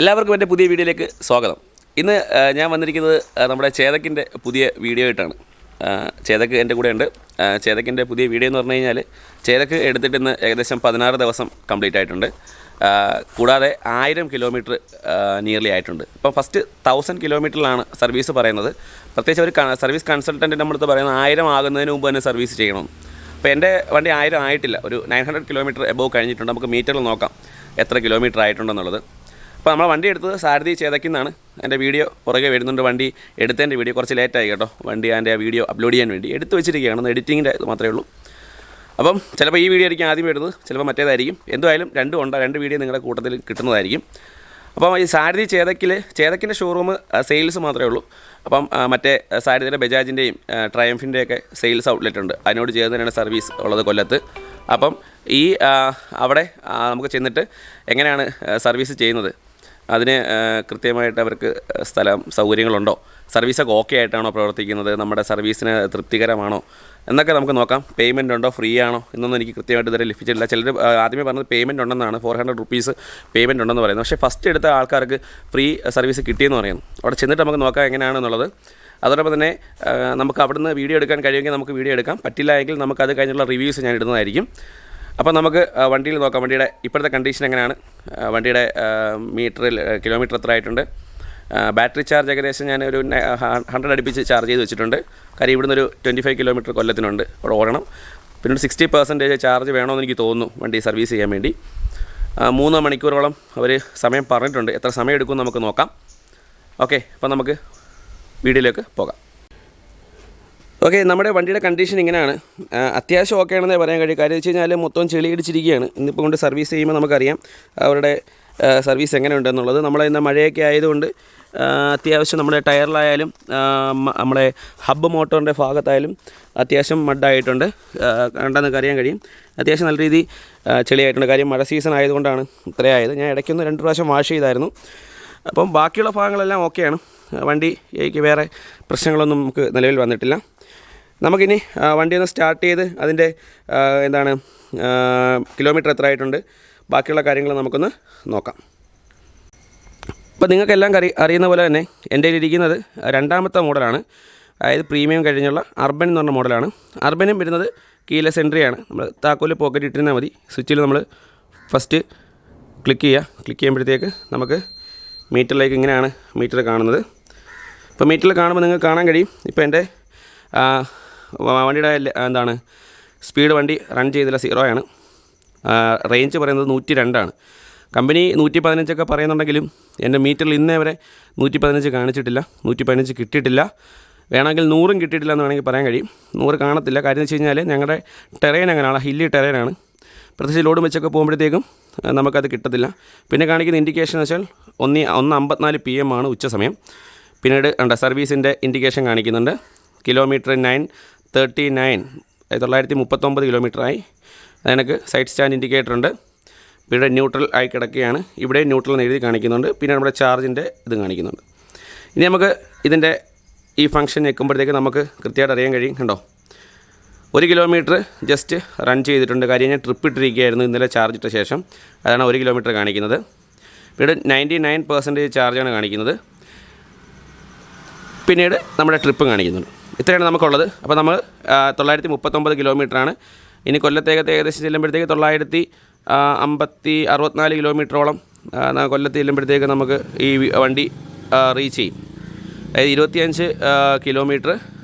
എല്ലാവർക്കും എൻ്റെ പുതിയ വീഡിയോയിലേക്ക് സ്വാഗതം. ഇന്ന് ഞാൻ വന്നിരിക്കുന്നത് നമ്മുടെ ചേതക്കിൻ്റെ പുതിയ വീഡിയോ ആയിട്ടാണ്. ചേതക്ക് എൻ്റെ കൂടെ ഉണ്ട്. ചേതക്കിൻ്റെ പുതിയ വീഡിയോ എന്ന് പറഞ്ഞു കഴിഞ്ഞാൽ ചേതക്ക് എടുത്തിട്ട് ഇന്ന് ഏകദേശം 16 ദിവസം കംപ്ലീറ്റ് ആയിട്ടുണ്ട്. കൂടാതെ 1000 കിലോമീറ്റർ നിയർലി ആയിട്ടുണ്ട്. ഇപ്പോൾ ഫസ്റ്റ് 1000 കിലോമീറ്ററിലാണ് സർവീസ് പറയുന്നത്. പ്രത്യേകിച്ച് ഒരു സർവീസ് കൺസൾട്ടൻറ്റിൻ്റെ നമ്മുടെ അടുത്ത് പറയുന്നത് 1000 ആകുന്നതിന് മുമ്പ് തന്നെ സർവീസ് ചെയ്യണം. അപ്പോൾ എൻ്റെ വണ്ടി 1000 ആയിട്ടില്ല, ഒരു 900 കിലോമീറ്റർ എബോവ് കഴിഞ്ഞിട്ടുണ്ട്. നമുക്ക് മീറ്ററിൽ നോക്കാം എത്ര കിലോമീറ്റർ ആയിട്ടുണ്ടെന്നുള്ളത്. അപ്പോൾ നമ്മൾ വണ്ടി എടുത്തത് സാരഥി ചേതക്കിന്നാണ്. എൻ്റെ വീഡിയോ പുറകെ വരുന്നുണ്ട്. വണ്ടി എടുത്തതിൻ്റെ വീഡിയോ കുറച്ച് ലേറ്റായി കേട്ടോ. വണ്ടി അതിൻ്റെ വീഡിയോ അപ്ലോഡ് ചെയ്യാൻ വേണ്ടി എടുത്ത് വെച്ചിരിക്കുകയാണ്. എഡിറ്റിങ്ങിൻ്റെ ഇത് മാത്രമേ ഉള്ളൂ. അപ്പം ചിലപ്പോൾ ഈ വീഡിയോ ആയിരിക്കും ആദ്യം വരുന്നത്, ചിലപ്പോൾ മറ്റേതായിരിക്കും. എന്തായാലും രണ്ട് വീഡിയോ നിങ്ങളുടെ കൂട്ടത്തിൽ കിട്ടുന്നതായിരിക്കും. അപ്പം ഈ സാരഥി ചേതക്കിൻ്റെ ഷോറൂം സെയിൽസ് മാത്രമേ ഉള്ളൂ. അപ്പം മറ്റേ സാരഥിയുടെ ബജാജിൻ്റെയും ട്രയംഫിൻ്റെയൊക്കെ സെയിൽസ് ഔട്ട്ലെറ്റ് ഉണ്ട്. അതിനോട് ചേർന്ന് തന്നെയാണ് സർവീസ് ഉള്ളത് കൊല്ലത്ത്. അപ്പം ഈ അവിടെ നമുക്ക് ചെന്നിട്ട് എങ്ങനെയാണ് സർവീസ് ചെയ്യുന്നത്, അതിന് കൃത്യമായിട്ട് അവർക്ക് സ്ഥലം സൗകര്യങ്ങളുണ്ടോ, സർവീസൊക്കെ ഓക്കെ ആയിട്ടാണോ പ്രവർത്തിക്കുന്നത്, നമ്മുടെ സർവീസിന് തൃപ്തികരമാണോ എന്നൊക്കെ നമുക്ക് നോക്കാം. പേയ്മെൻറ്റ് ഉണ്ടോ, ഫ്രീ ആണോ എന്നൊന്നും എനിക്ക് കൃത്യമായിട്ട് ഇതുവരെ ലഭിച്ചിട്ടില്ല. ചിലർ ആദ്യമേ പറഞ്ഞത് പേയ്മെൻറ്റ് ഉണ്ടെന്നാണ്, 400 റുപ്പീസ് പേയ്മെൻറ്റ് ഉണ്ടെന്ന് പറയുന്നത്. പക്ഷേ ഫസ്റ്റ് എടുത്ത ആൾക്കാർക്ക് ഫ്രീ സർവീസ് കിട്ടിയെന്ന് പറയുന്നു. അവിടെ ചെന്നിട്ട് നമുക്ക് നോക്കാം എങ്ങനെയാണെന്നുള്ളത്. അതോടൊപ്പം തന്നെ നമുക്ക് അവിടുന്ന് വീഡിയോ എടുക്കാൻ കഴിയുമെങ്കിൽ നമുക്ക് വീഡിയോ എടുക്കാം. പറ്റില്ല എങ്കിൽ നമുക്കത് കഴിഞ്ഞുള്ള റിവ്യൂസ് ഞാൻ ഇടുന്നതായിരിക്കും. അപ്പോൾ നമുക്ക് വണ്ടിയിൽ നോക്കാം വണ്ടിയുടെ ഇപ്പോഴത്തെ കണ്ടീഷൻ എങ്ങനെയാണ്, വണ്ടിയുടെ മീറ്ററിൽ കിലോമീറ്റർ എത്ര ആയിട്ടുണ്ട്. ബാറ്ററി ചാർജ് ഏകദേശം ഞാൻ ഒരു 100 അടുപ്പിച്ച് ചാർജ് ചെയ്ത് വെച്ചിട്ടുണ്ട്. കാര്യം ഇവിടുന്ന് ഒരു 25 കിലോമീറ്റർ കൊല്ലത്തിനുണ്ട്, അവിടെ ഓടണം. പിന്നെ ഒരു 60% ചാർജ് വേണമെന്ന് എനിക്ക് തോന്നുന്നു വണ്ടി സർവീസ് ചെയ്യാൻ വേണ്ടി. 3 മണിക്കൂറോളം അവർ സമയം പറഞ്ഞിട്ടുണ്ട്. എത്ര സമയം എടുക്കുമെന്ന് നമുക്ക് നോക്കാം. ഓക്കെ, അപ്പോൾ നമുക്ക് വീഡിയോയിലേക്ക് പോകാം. ഓക്കെ, നമ്മുടെ വണ്ടിയുടെ കണ്ടീഷൻ ഇങ്ങനെയാണ്. അത്യാവശ്യം ഓക്കെ ആണെന്നേ പറയാൻ കഴിയും. കാര്യം വെച്ച് കഴിഞ്ഞാൽ മൊത്തം ചെളി ഇടിച്ചിരിക്കുകയാണ്. ഇന്നിപ്പോൾ കൊണ്ട് സർവീസ് ചെയ്യുമ്പോൾ നമുക്കറിയാം അവരുടെ സർവീസ് എങ്ങനെയുണ്ടെന്നുള്ളത്. നമ്മളിന്ന് മഴയൊക്കെ ആയതുകൊണ്ട് അത്യാവശ്യം നമ്മുടെ ടയറിലായാലും നമ്മുടെ ഹബ്ബ് മോട്ടോറിൻ്റെ ഭാഗത്തായാലും അത്യാവശ്യം മഡായിട്ടുണ്ട്. കണ്ടെന്ന് അറിയാൻ കഴിയും. അത്യാവശ്യം നല്ല രീതിയിൽ ചെളിയായിട്ടുണ്ട്. കാര്യം മഴ സീസൺ ആയതുകൊണ്ടാണ് ഇത്രയായത്. ഞാൻ ഇടയ്ക്കൊന്ന് 2 പ്രാവശ്യം വാഷ് ചെയ്തായിരുന്നു. അപ്പം ബാക്കിയുള്ള ഭാഗങ്ങളെല്ലാം ഓക്കെയാണ്. വണ്ടിക്ക് വേറെ പ്രശ്നങ്ങളൊന്നും നമുക്ക് നിലവിൽ വന്നിട്ടില്ല. നമുക്കിനി വണ്ടി ഒന്ന് സ്റ്റാർട്ട് ചെയ്ത് അതിൻ്റെ കിലോമീറ്റർ എത്ര ആയിട്ടുണ്ട്, ബാക്കിയുള്ള കാര്യങ്ങൾ നമുക്കൊന്ന് നോക്കാം. അപ്പോൾ നിങ്ങൾക്കെല്ലാം അറിയുന്ന പോലെ തന്നെ എൻ്റെ ഇരിക്കുന്നത് 2ാമത്തെ മോഡലാണ്. അതായത് പ്രീമിയം കഴിഞ്ഞുള്ള അർബൻ എന്ന് പറഞ്ഞ മോഡലാണ്. അർബനും വരുന്നത് കീലെസ് എൻട്രിയാണ്. നമ്മൾ താക്കോല് പോക്കറ്റ് ഇട്ടിരുന്നാൽ മതി. സ്വിച്ചിൽ നമ്മൾ ഫസ്റ്റ് ക്ലിക്ക് ചെയ്യുമ്പോഴത്തേക്ക് നമുക്ക് മീറ്ററിലേക്ക് ഇങ്ങനെയാണ് മീറ്റർ കാണുന്നത്. ഇപ്പോൾ മീറ്ററിൽ കാണുമ്പോൾ നിങ്ങൾക്ക് കാണാൻ കഴിയും. ഇപ്പോൾ എൻ്റെ വണ്ടിയുടെ സ്പീഡ് വണ്ടി റൺ ചെയ്തില്ല, 0 ആണ്. റേഞ്ച് പറയുന്നത് 102 കമ്പനി 115 പറയുന്നുണ്ടെങ്കിലും എൻ്റെ മീറ്ററിൽ ഇന്നേ വരെ 115 കാണിച്ചിട്ടില്ല, 115 കിട്ടിയിട്ടില്ല. വേണമെങ്കിൽ 100 കിട്ടിയിട്ടില്ല എന്ന് വേണമെങ്കിൽ പറയാൻ കഴിയും. 100 കാണത്തില്ല. കാര്യം എന്ന് വെച്ച് കഴിഞ്ഞാൽ ഞങ്ങളുടെ ടെറൈൻ അങ്ങനെയാണ്, ഹില്ലി ടെറൈനാണ്. പ്രത്യേകിച്ച് ലോഡ് വെച്ചൊക്കെ പോകുമ്പോഴത്തേക്കും നമുക്കത് കിട്ടത്തില്ല. പിന്നെ കാണിക്കുന്ന ഇൻഡിക്കേഷൻ എന്ന് വെച്ചാൽ 1:54 PM ആണ് ഉച്ച സമയം. പിന്നീട് സർവീസിൻ്റെ ഇൻഡിക്കേഷൻ കാണിക്കുന്നുണ്ട്. കിലോമീറ്റർ 939, 939 കിലോമീറ്ററായി. അതിനൊക്കെ സൈഡ് സ്റ്റാൻഡ് ഇൻഡിക്കേറ്റർ ഉണ്ട്. ഇവിടെ ന്യൂട്രൽ ആയി കിടക്കുകയാണ്. ഇവിടെ ന്യൂട്രൽ എന്ന് എഴുതി കാണിക്കുന്നുണ്ട്. പിന്നെ നമ്മുടെ ചാർജിൻ്റെ ഇത് കാണിക്കുന്നുണ്ട്. ഇനി നമുക്ക് ഇതിൻ്റെ ഈ ഫംഗ്ഷൻ ഞെക്കുമ്പോഴത്തേക്ക് നമുക്ക് കൃത്യമായിട്ട് അറിയാൻ കഴിയും. കണ്ടോ, 1 കിലോമീറ്റർ ജസ്റ്റ് റൺ ചെയ്തിട്ടുണ്ട്. കാര്യം ഞാൻ ട്രിപ്പ് ഇട്ടിരിക്കുകയായിരുന്നു ഇന്നലെ ചാർജ് ഇട്ട ശേഷം. അതാണ് 1 കിലോമീറ്റർ കാണിക്കുന്നത്. പിന്നീട് 99% ചാർജാണ് കാണിക്കുന്നത്. പിന്നീട് നമ്മുടെ ട്രിപ്പ് കാണിക്കുന്നുണ്ട്. ഇത്രയാണ് നമുക്കുള്ളത്. അപ്പോൾ നമ്മൾ 939 കിലോമീറ്ററാണ്. ഇനി കൊല്ലത്തേക്ക് ഏകദേശം ചെല്ലുമ്പോഴത്തേക്ക് 964 കിലോമീറ്ററോളം കൊല്ലത്ത് ചെല്ലുമ്പോഴത്തേക്ക് നമുക്ക് ഈ വണ്ടി റീച്ച് ചെയ്യും. അതായത് 25 കിലോമീറ്റർ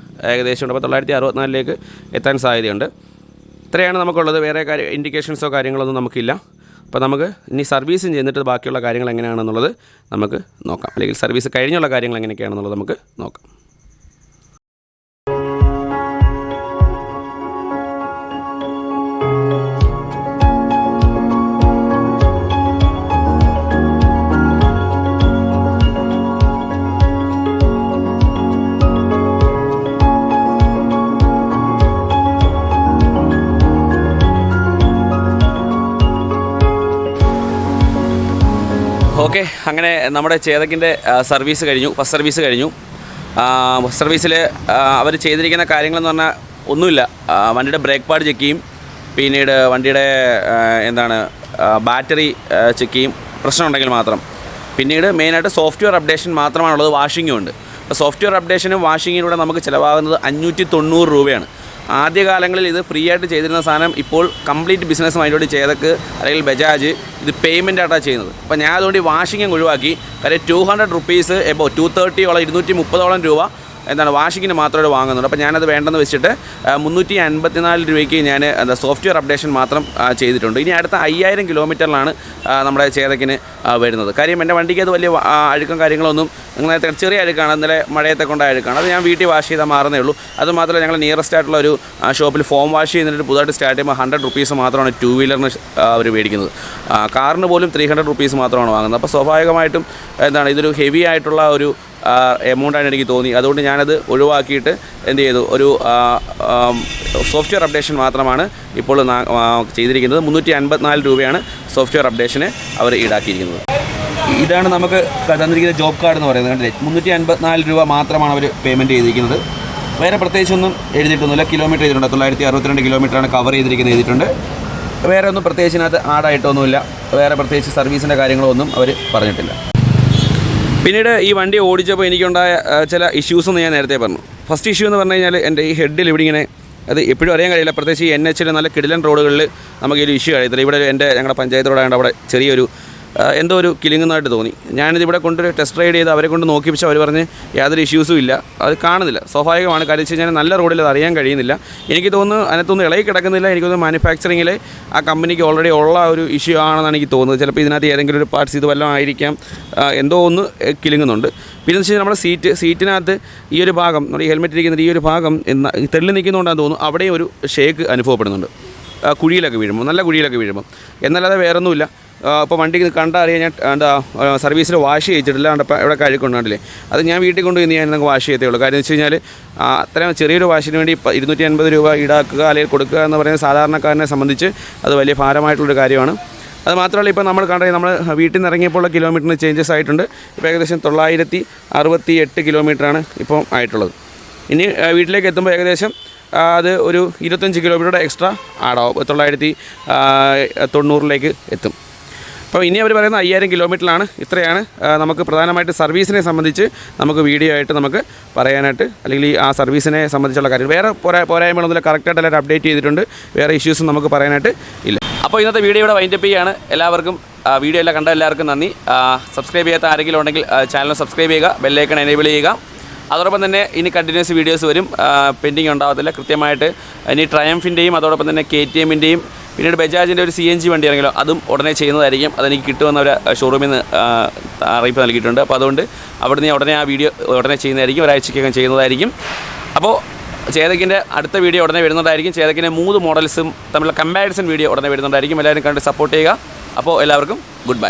ഏകദേശം ഉണ്ട്. അപ്പോൾ 964 എത്താൻ സാധ്യതയുണ്ട്. ഇത്രയാണ് നമുക്കുള്ളത്. വേറെ ഇൻഡിക്കേഷൻസോ കാര്യങ്ങളൊന്നും നമുക്കില്ല. അപ്പോൾ നമുക്ക് ഇനി സർവീസും ചെയ്തിട്ട് ബാക്കിയുള്ള കാര്യങ്ങൾ എങ്ങനെയാണെന്നുള്ളത് നമുക്ക് നോക്കാം. അല്ലെങ്കിൽ സർവീസ് കഴിഞ്ഞുള്ള കാര്യങ്ങൾ എങ്ങനെയൊക്കെയാണെന്നുള്ളത് നമുക്ക് നോക്കാം. ഓക്കെ, അങ്ങനെ നമ്മുടെ ചേതക്കിൻ്റെ സർവീസ് കഴിഞ്ഞു. ഫസ്റ്റ് സർവീസ് കഴിഞ്ഞു. ഫസ്റ്റ് സർവീസിൽ അവർ ചെയ്തിരിക്കുന്ന കാര്യങ്ങളെന്ന് പറഞ്ഞാൽ ഒന്നുമില്ല. വണ്ടിയുടെ ബ്രേക്ക് പാഡ് ചെക്ക് ചെയ്യും, പിന്നീട് വണ്ടിയുടെ ബാറ്ററി ചെക്ക് ചെയ്യും, പ്രശ്നമുണ്ടെങ്കിൽ മാത്രം. പിന്നീട് മെയിനായിട്ട് സോഫ്റ്റ്വെയർ അപ്ഡേഷൻ മാത്രമാണുള്ളത്, വാഷിങ്ങും ഉണ്ട്. അപ്പോൾ സോഫ്റ്റ്വെയർ അപ്ഡേഷനും വാഷിങ്ങിലൂടെ നമുക്ക് ചിലവാകുന്നത് 590 രൂപയാണ്. ആദ്യകാലങ്ങളിൽ ഇത് ഫ്രീ ആയിട്ട് ചെയ്തിരുന്ന സാധനം ഇപ്പോൾ കംപ്ലീറ്റ് ബിസിനസ് മൈൻഡോട് ചെയ്തൊക്കെ അല്ലെങ്കിൽ ബജാജ് ഇത് പേയ്മെൻ്റ് ആയിട്ടാണ് ചെയ്യുന്നത്. അപ്പോൾ ഞാൻ അതുകൊണ്ട് ഈ വാഷിംഗ് ഒഴിവാക്കി. കാര്യം 200 റുപ്പീസ് എബോ 230 230 രൂപ എന്താണ് വാഷിങ്ങിന് മാത്രമേ വാങ്ങുന്നുള്ളൂ. അപ്പോൾ ഞാനത് വേണ്ടെന്ന് വെച്ചിട്ട് 354 രൂപയ്ക്ക് ഞാൻ സോഫ്റ്റ്വെയർ അപ്ഡേഷൻ മാത്രം ചെയ്തിട്ടുണ്ട്. ഇനി അടുത്ത 5000 കിലോമീറ്ററിലാണ് നമ്മുടെ ചേതക്കിന് വരുന്നത്. കാര്യം എൻ്റെ വണ്ടിക്ക് അത് വലിയ അഴുക്കും കാര്യങ്ങളൊന്നും അങ്ങനത്തെ ചെറിയ അഴുക്കാണ്, ഇന്നലെ മഴയത്തെ കൊണ്ടായ അഴുക്കാണ്. അത് ഞാൻ വീട്ടിൽ വാഷ് ചെയ്താൽ മാറുന്നേ ഉള്ളൂ. അതുമാത്രമല്ല ഞങ്ങൾ നിയറസ്റ്റ് ആയിട്ടുള്ള ഒരു ഷോപ്പിൽ ഫോം വാഷ് ചെയ്യുന്നതിന് പുതുതായിട്ട് സ്റ്റാർട്ട് ചെയ്യുമ്പോൾ 100 റുപ്പീസ് മാത്രമാണ് 2 വീലറിന് അവർ മേടിക്കുന്നത്. കാറിന് പോലും 300 റുപ്പീസ് മാത്രമാണ് വാങ്ങുന്നത്. അപ്പോൾ സ്വാഭാവികമായിട്ടും എന്താണ് ഇതൊരു ഹെവി ആയിട്ടുള്ള ഒരു എമൗണ്ടാണ് എനിക്ക് തോന്നി. അതുകൊണ്ട് ഞാനത് ഒഴിവാക്കിയിട്ട് എന്ത് ചെയ്തു, ഒരു സോഫ്റ്റ്വെയർ അപ്ഡേഷൻ മാത്രമാണ് ഇപ്പോൾ ചെയ്തിരിക്കുന്നത്. 354 രൂപയാണ് സോഫ്റ്റ്വെയർ അപ്ഡേഷന് അവർ ഈടാക്കിയിരിക്കുന്നത്. ഇതാണ് നമുക്ക് തന്നിരിക്കുന്ന ജോബ് കാർഡ് എന്ന് പറയുന്നത്. കണ്ടില്ലേ, 354 രൂപ മാത്രമാണ് അവർ പേയ്മെൻറ്റ് ചെയ്തിരിക്കുന്നത്. വേറെ പ്രത്യേകിച്ചൊന്നും എഴുതിയിട്ടൊന്നുമില്ല. കിലോമീറ്റർ ചെയ്തിട്ടുണ്ട്, 962 കിലോമീറ്ററാണ് കവർ ചെയ്തിരിക്കുന്നത് എഴുതിയിട്ടുണ്ട്. വേറെ ഒന്നും പ്രത്യേകിച്ചിനകത്ത് ആഡായിട്ടൊന്നുമില്ല. വേറെ പ്രത്യേകിച്ച് സർവീസിൻ്റെ കാര്യങ്ങളൊന്നും അവർ പറഞ്ഞിട്ടില്ല. പിന്നീട് ഈ വണ്ടി ഓടിച്ചപ്പോൾ എനിക്കുണ്ടായ ചില ഇഷ്യൂസെന്ന് ഞാൻ നേരത്തെ പറഞ്ഞു. ഫസ്റ്റ് ഇഷ്യൂ എന്ന് പറഞ്ഞു കഴിഞ്ഞാൽ എൻ്റെ ഈ ഹെഡിൽ ഇവിടെ ഇങ്ങനെ അത് എപ്പോഴും അറിയാൻ കഴിയില്ല. പ്രത്യേകിച്ച് ഈ NH നല്ല കിടിലൻ റോഡുകളിൽ നമുക്ക് ഒരു ഇഷ്യൂ കഴിയത്തില്ല. ഇവിടെ ഞങ്ങളുടെ പഞ്ചായത്ത് റോഡായതുകൊണ്ട് അവിടെ ചെറിയൊരു എന്തോ ഒരു കിലുങ്ങുന്നതായിട്ട് തോന്നി. ഞാനിതിവിടെ കൊണ്ടൊരു ടെസ്റ്റ് റൈഡ് ചെയ്ത് അവരെ കൊണ്ട് നോക്കിപ്പിച്ച് അവർ പറഞ്ഞ് യാതൊരു ഇഷ്യൂസും ഇല്ല, അത് കാണുന്നില്ല. സ്വാഭാവികമാണ്, കാര്യം വെച്ച് കഴിഞ്ഞാൽ നല്ല റോഡിൽ അത് അറിയാൻ കഴിയുന്നില്ല. എനിക്ക് തോന്നുന്നു അതിനകത്തൊന്നും ഇളകി കിടക്കുന്നില്ല. എനിക്ക് തോന്നുന്നു മാനുഫാക്ചറിങ്ങിൽ ആ കമ്പനിക്ക് ഓൾറെഡി ഉള്ള ഒരു ഇഷ്യൂ ആണെന്നാണ് എനിക്ക് തോന്നുന്നത്. ചിലപ്പോൾ ഇതിനകത്ത് ഏതെങ്കിലും ഒരു പാർട്സ് ഇത് വല്ലതും ആയിരിക്കാം, എന്തോ ഒന്ന് കിലുങ്ങുന്നുണ്ട്. പിന്നെ വെച്ച് കഴിഞ്ഞാൽ നമ്മുടെ സീറ്റിനകത്ത് ഈ ഒരു ഭാഗം, നമ്മുടെ ഈ ഹെൽമെറ്റ് ഇരിക്കുന്ന ഈ ഒരു ഭാഗം തെള്ളി നിൽക്കുന്നതുകൊണ്ടാണെന്ന് തോന്നുന്നു അവിടെയും ഒരു ഷേക്ക് അനുഭവപ്പെടുന്നുണ്ട്, കുഴിയിലൊക്കെ വീഴുമ്പോൾ, നല്ല കുഴിയിലൊക്കെ വീഴുമ്പോൾ. എന്നല്ലാതെ വേറൊന്നുമില്ല. ഇപ്പോൾ വണ്ടി കണ്ടാൽ അറിയാൻ ഞാൻ സർവീസിൽ വാഷ് ചെയ്യിച്ചിട്ടില്ല. ഇവിടെ കഴുക്കുണ്ടാണ്ടില്ലേ, അത് ഞാൻ വീട്ടിൽ കൊണ്ടുപോയി ഞാൻ നമുക്ക് വാഷ് ചെയ്തേ ഉള്ളൂ. കാര്യം എന്ന് വെച്ച് കഴിഞ്ഞാൽ അത്രയും ചെറിയൊരു വാഷിന് വേണ്ടി 250 രൂപ ഈടാക്കുക അല്ലെങ്കിൽ കൊടുക്കുക എന്ന് പറയുന്നത് സാധാരണക്കാരനെ സംബന്ധിച്ച് അത് വലിയ ഭാരമായിട്ടുള്ളൊരു കാര്യമാണ്. അത് മാത്രമല്ല, ഇപ്പോൾ നമ്മൾ നമ്മൾ വീട്ടിൽ നിന്ന് ഇറങ്ങിയപ്പോൾ കിലോമീറ്ററിന് ചേഞ്ചസ് ആയിട്ടുണ്ട്. ഇപ്പോൾ ഏകദേശം 968 കിലോമീറ്ററാണ് ഇപ്പോൾ ആയിട്ടുള്ളത്. ഇനി വീട്ടിലേക്ക് എത്തുമ്പോൾ ഏകദേശം അത് ഒരു 25 കിലോമീറ്ററുടെ എക്സ്ട്രാ ആടാവും, 990 എത്തും. അപ്പോൾ ഇനി അവർ പറയുന്ന 5000 കിലോമീറ്ററിലാണ്. ഇത്രയാണ് നമുക്ക് പ്രധാനമായിട്ട് സർവീസിനെ സംബന്ധിച്ച് നമുക്ക് വീഡിയോ ആയിട്ട് നമുക്ക് പറയാനായിട്ട്, അല്ലെങ്കിൽ ആ സർവീസിനെ സംബന്ധിച്ചുള്ള കാര്യം. വേറെ പോരായ്മകളൊന്നുമില്ല, കറക്റ്റായിട്ട് എല്ലാവരും അപ്ഡേറ്റ് ചെയ്തിട്ടുണ്ട്. വേറെ ഇഷ്യൂസും നമുക്ക് പറയാനായിട്ട് ഇല്ല. അപ്പോൾ ഇന്നത്തെ വീഡിയോ ഇവിടെ വൈൻഡപ്പ് ചെയ്യുകയാണ്. എല്ലാവർക്കും വീഡിയോ എല്ലാം കണ്ട എല്ലാവർക്കും നന്ദി. സബ്സ്ക്രൈബ് ചെയ്യാത്ത ആരെങ്കിലും ഉണ്ടെങ്കിൽ ചാനൽ സബ്സ്ക്രൈബ് ചെയ്യുക, ബെല്ലൈക്കൺ എനേബിൾ ചെയ്യുക. അതോടൊപ്പം തന്നെ ഇനി കണ്ടിന്യൂസ് വീഡിയോസ് വരും, പെൻഡിങ് ഉണ്ടാകത്തില്ല. കൃത്യമായിട്ട് ഇനി ട്രയംഫിൻ്റെയും അതോടൊപ്പം തന്നെ KTMൻ്റെയും പിന്നീട് ബജാജിൻ്റെ ഒരു CNG വണ്ടി ഇറങ്ങിയല്ലോ, അതും ഉടനെ ചെയ്യുന്നതായിരിക്കും. അതെനിക്ക് കിട്ടുമെന്ന് ഒരു ഷോറൂമിൽ നിന്ന് അറിയിപ്പ് നൽകിയിട്ടുണ്ട്. അപ്പോൾ അതുകൊണ്ട് അവിടുന്ന് ഉടനെ ആ വീഡിയോ ഉടനെ ചെയ്യുന്നതായിരിക്കും, ഒരാഴ്ചയ്ക്കകം ചെയ്യുന്നതായിരിക്കും. അപ്പോൾ ചേതക്കിൻ്റെ അടുത്ത വീഡിയോ ഉടനെ വരുന്നതായിരിക്കും. ചേതക്കിൻ്റെ 3 മോഡൽസും തമ്മിലുള്ള കമ്പാരിസൺ വീഡിയോ ഉടനെ വരുന്നതായിരിക്കും. എല്ലാവരും കണ്ട് സപ്പോർട്ട് ചെയ്യുക. അപ്പോൾ എല്ലാവർക്കും